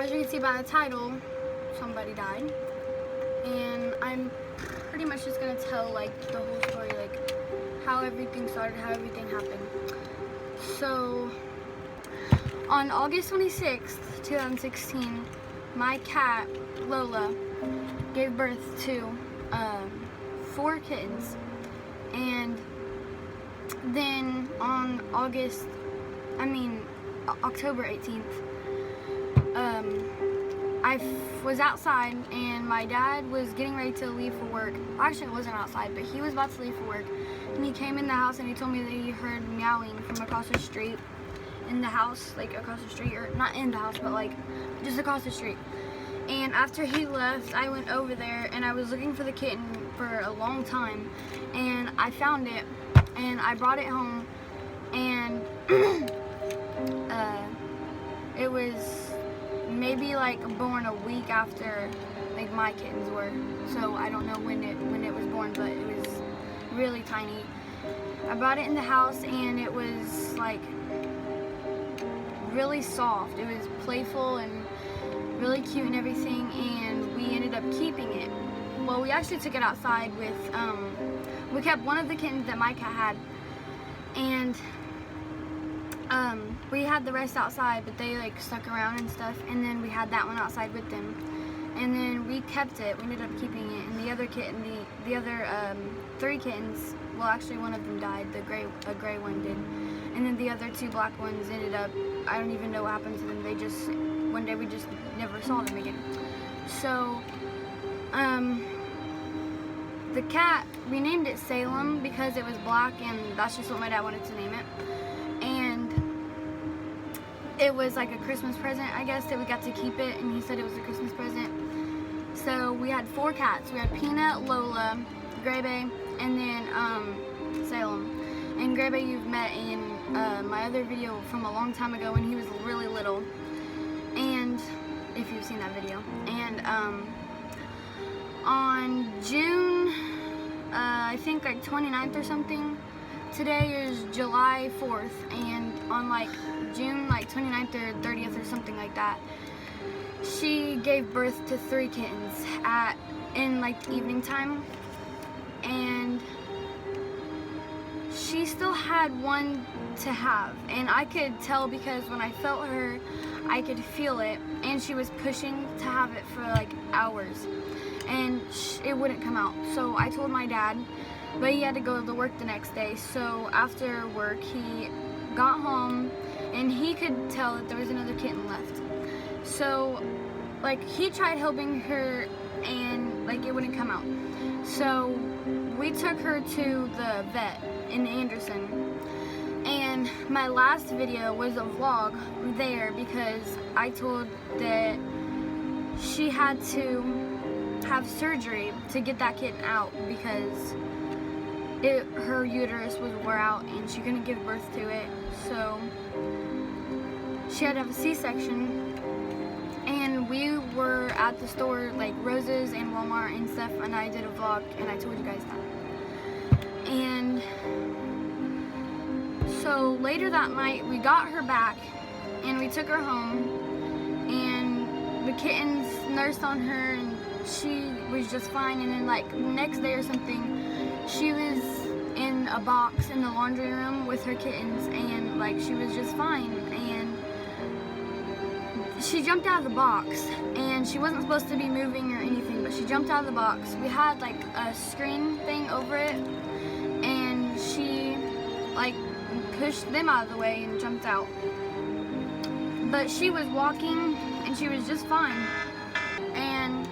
as you can see by the title, somebody died. And I'm pretty much just gonna tell like the whole story, like how everything started, how everything happened. So on August 26th, 2016, my cat, Lola, gave birth to 4 kittens. And then on October 18th, I was outside and my dad was getting ready to leave for work. Actually, it wasn't outside, but he was about to leave for work. And he came in the house and he told me that he heard meowing from across the street in the house, like across the street, or not in the house, but like just across the street. And after he left, I went over there and I was looking for the kitten for a long time, and I found it and I brought it home, and it was maybe like born a week after like my kittens were. So I don't know when it was born, but it was really tiny. I brought it in the house and it was like really soft. It was playful and really cute and everything, and we ended up keeping it. Well, we actually took it outside with, we kept one of the kittens that my cat had, and we had the rest outside, but they like stuck around and stuff, and then we had that one outside with them. And then we kept it, we ended up keeping it, and the other kitten, the other 3 kittens, well actually one of them died, a gray one did. And then the other 2 black ones ended up, I don't even know what happened to them, they just, one day we just never saw them again. So, the cat, we named it Salem because it was black, and that's just what my dad wanted to name it. And it was like a Christmas present, I guess, that we got to keep it, and he said it was a Christmas present. So we had 4 cats. We had Peanut, Lola, Grebe, and then Salem. And Grebe you've met in my other video from a long time ago when he was really little, and if you've seen that video. And on June, I think like 29th or something, today is July 4th, and on like June like 29th or 30th or something like that, she gave birth to 3 kittens in like the evening time. And she still had one to have, and I could tell because when I felt her, I could feel it, and she was pushing to have it for like hours, and it wouldn't come out. So I told my dad, but he had to go to work the next day. So after work, he got home, and he could tell that there was another kitten left. So like he tried helping her, and like it wouldn't come out. So we took her to the vet in Anderson, and my last video was a vlog there because I told that she had to have surgery to get that kitten out because her uterus was wore out and she couldn't give birth to it. So she had to have a C-section. And we were at the store, like Rose's and Walmart and stuff, and I did a vlog, and I told you guys that. And so later that night, we got her back, and we took her home, and the kittens nursed on her, and she was just fine. And then like the next day or something, she was in a box in the laundry room with her kittens, and like she was just fine. And she jumped out of the box, and she wasn't supposed to be moving or anything, but she jumped out of the box. We had like a screen thing over it, and she like pushed them out of the way and jumped out. But she was walking and she was just fine, and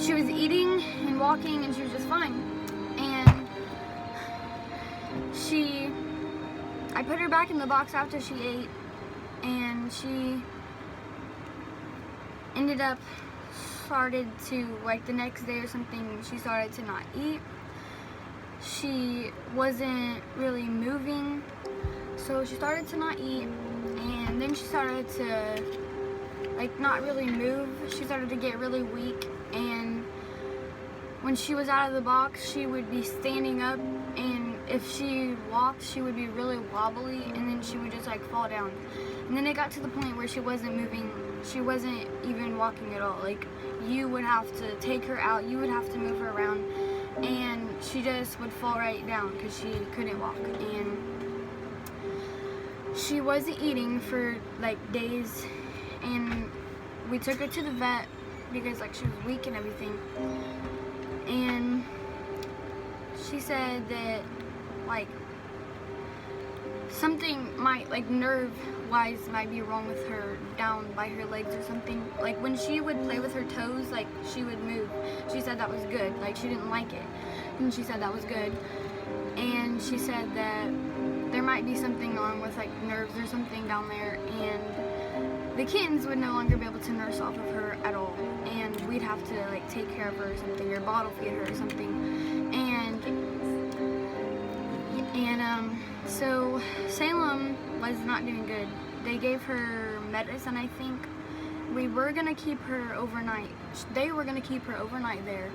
she was eating and walking and she was just fine. And I put her back in the box after she ate, and she ended up started to, like the next day or something, she started to not eat. She wasn't really moving, so she started to not eat, and then she started to like not really move. She started to get really weak, and when she was out of the box, she would be standing up, and if she walked, she would be really wobbly, and then she would just like fall down. And then it got to the point where she wasn't moving, she wasn't even walking at all. Like, you would have to take her out, you would have to move her around, and she just would fall right down because she couldn't walk. And she wasn't eating for like days, and we took her to the vet because like she was weak and everything. And she said that like something might, like nerve wise, might be wrong with her down by her legs or something. Like when she would play with her toes, like she would move. She said that was good. Like she didn't like it, and she said that was good. And she said that there might be something wrong with like nerves or something down there, and the kittens would no longer be able to nurse off of her at all, and we'd have to like take care of her or something, or bottle feed her or something. So Salem was not doing good. They gave her medicine, I think. We were gonna keep her overnight. They were gonna keep her overnight there,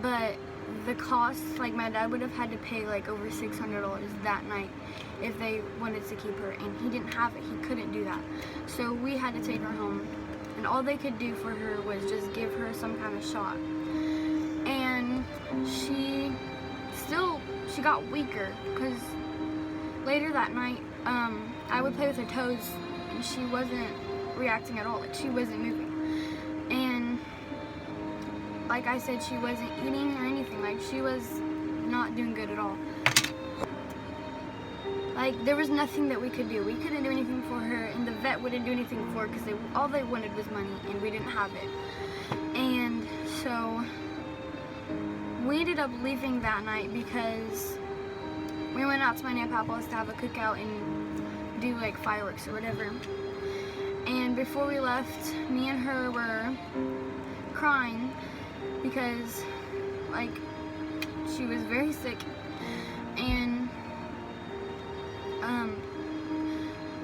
but the cost, like my dad would have had to pay like over $600 that night if they wanted to keep her, and he didn't have it. He couldn't do that. So we had to take her home, and all they could do for her was just give her some kind of shot. And she got weaker, because later that night, I would play with her toes, and she wasn't reacting at all. Like she wasn't moving. And like I said, she wasn't eating or anything. Like she was not doing good at all. Like there was nothing that we could do. We couldn't do anything for her, and the vet wouldn't do anything for her because all they wanted was money, and we didn't have it. And so we ended up leaving that night because we went out to my Aunt Papa's to have a cookout and do like fireworks or whatever. And before we left, me and her were crying because like she was very sick, and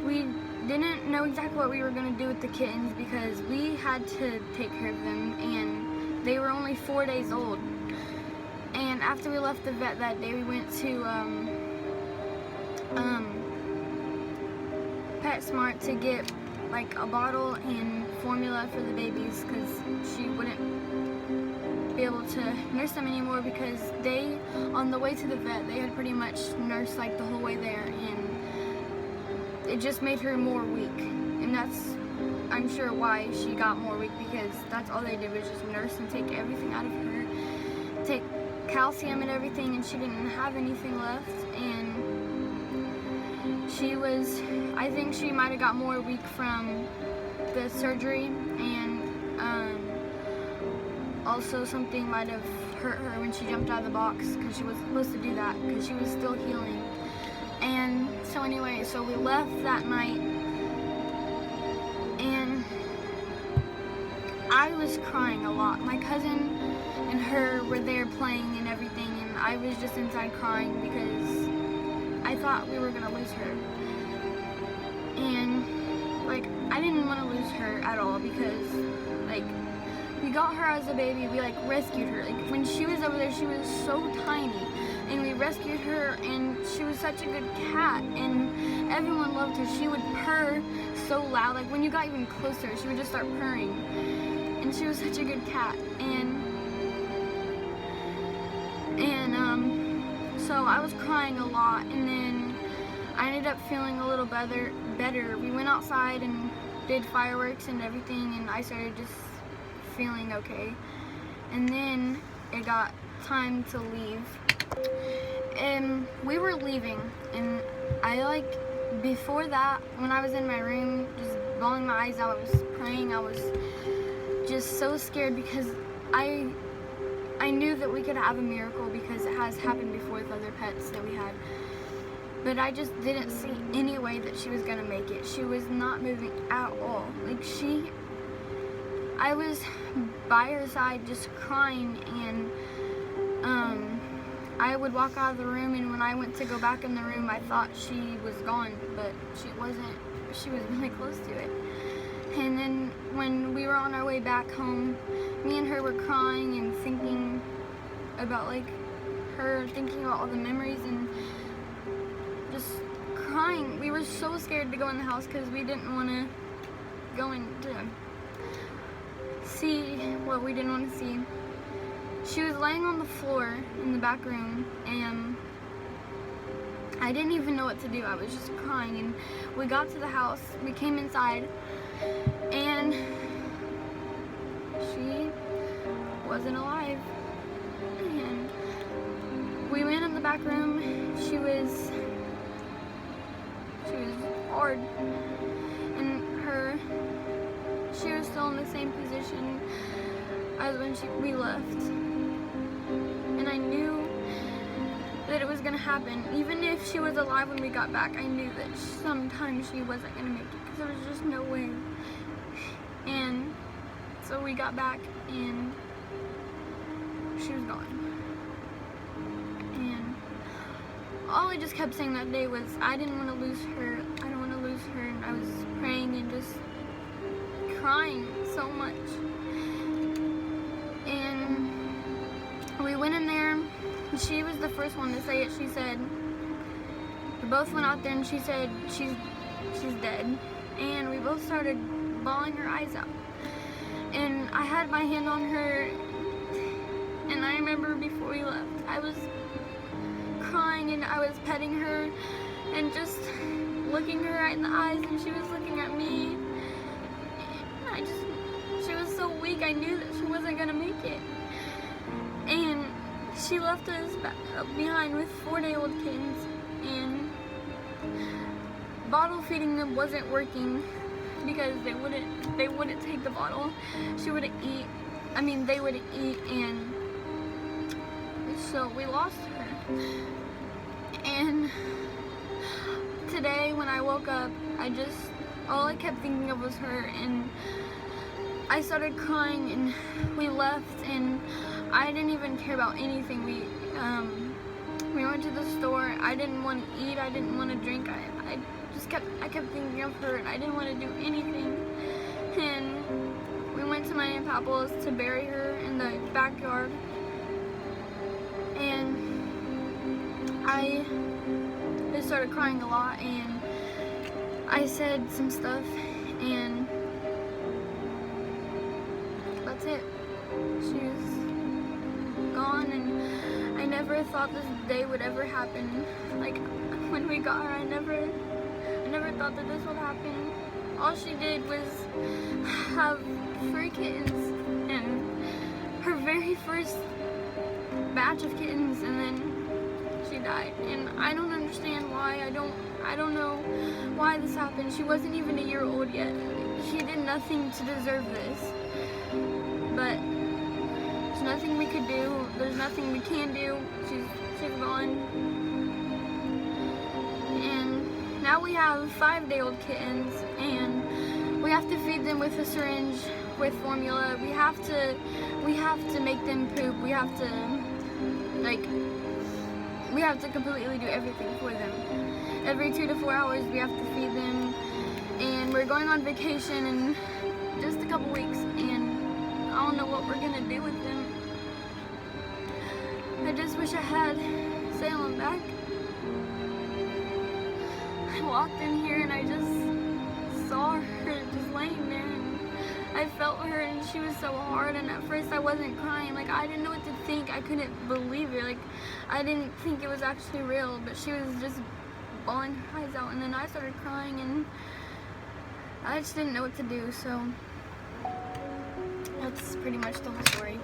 we didn't know exactly what we were going to do with the kittens because we had to take care of them, and they were only 4 days old. And after we left the vet that day, we went to PetSmart to get like a bottle and formula for the babies because she wouldn't be able to nurse them anymore, because they, on the way to the vet, they had pretty much nursed like the whole way there, and it just made her more weak. And that's, I'm sure, why she got more weak, because that's all they did was just nurse and take everything out of her, take calcium and everything, and she didn't have anything left. And she was, I think she might have got more weak from the surgery, and also something might have hurt her when she jumped out of the box, because she wasn't supposed to do that because she was still healing. And so anyway, so we left that night, and I was crying a lot. My cousin and her were there playing and everything, and I was just inside crying because I thought we were gonna lose her. And like, I didn't want to lose her at all, because like, we got her as a baby, we like rescued her. Like when she was over there, she was so tiny, and we rescued her, and she was such a good cat, and everyone loved her. She would purr so loud. Like when you got even closer, she would just start purring, and she was such a good cat. And so I was crying a lot, and then I ended up feeling a little better. We went outside and did fireworks and everything, and I started just feeling okay. And then it got time to leave, and we were leaving, and I before that, when I was in my room just bawling my eyes out, I was praying. I was just so scared because I knew that we could have a miracle, because it has happened before with other pets that we had. But I just didn't see any way that she was gonna make it. She was not moving at all. Like I was by her side just crying, and I would walk out of the room, and when I went to go back in the room, I thought she was gone, but she wasn't. She was really close to it. And then when we were on our way back home, me and her were crying and thinking about like her, thinking about all the memories, and just crying. We were so scared to go in the house because we didn't want to go in to see what we didn't want to see. She was laying on the floor in the back room, and I didn't even know what to do. I was just crying, and we got to the house. We came inside, and she wasn't alive. And we went in the back room. She was hard, and she was still in the same position as when we left. And I knew that it was gonna happen. Even if she was alive when we got back, I knew that sometime she wasn't gonna make it, because there was just no way. And so we got back, and she was gone. And all I just kept saying that day was, I didn't want to lose her. I don't want to lose her. And I was praying and just crying so much. And we went in there, and she was the first one to say it. She said, we both went out there, and she said, she's dead. And we both started bawling our eyes out. And I had my hand on her, and I remember before we left, I was crying, and I was petting her and just looking her right in the eyes, and she was looking at me. And she was so weak, I knew that she wasn't gonna make it. And she left us behind with 4-day-old kittens, and bottle feeding them wasn't working because they wouldn't take the bottle. She wouldn't eat. I mean, they wouldn't eat, and so we lost her. And today when I woke up, all I kept thinking of was her, and I started crying, and we left, and I didn't even care about anything. We went to the store. I didn't want to eat. I didn't want to drink. I kept thinking of her, and I didn't want to do anything. And we went to my Aunt Papa's to bury her in the backyard. And I just started crying a lot, and I said some stuff, and that's it. She was gone, and I never thought this day would ever happen. Like, when we got her, I never thought that this would happen. All she did was have 3 kittens, and her very first batch of kittens, and then she died. And I don't understand why. I don't know why this happened. She wasn't even a year old yet. She did nothing to deserve this. But there's nothing we could do. There's nothing we can do. She's gone. And now we have 5-day-old kittens, and we have to feed them with a syringe with formula. We have to make them poop. We have to completely do everything for them. Every 2 to 4 hours we have to feed them. And we're going on vacation in just a couple weeks, and I don't know what we're gonna do with them. I just wish I had Salem back. I walked in here, and I just saw her just laying there, and I felt her, and she was so hard. And at first I wasn't crying. Like, I didn't know what to think. I couldn't believe it. Like, I didn't think it was actually real, but she was just bawling her eyes out. And then I started crying, and I just didn't know what to do. So that's pretty much the whole story.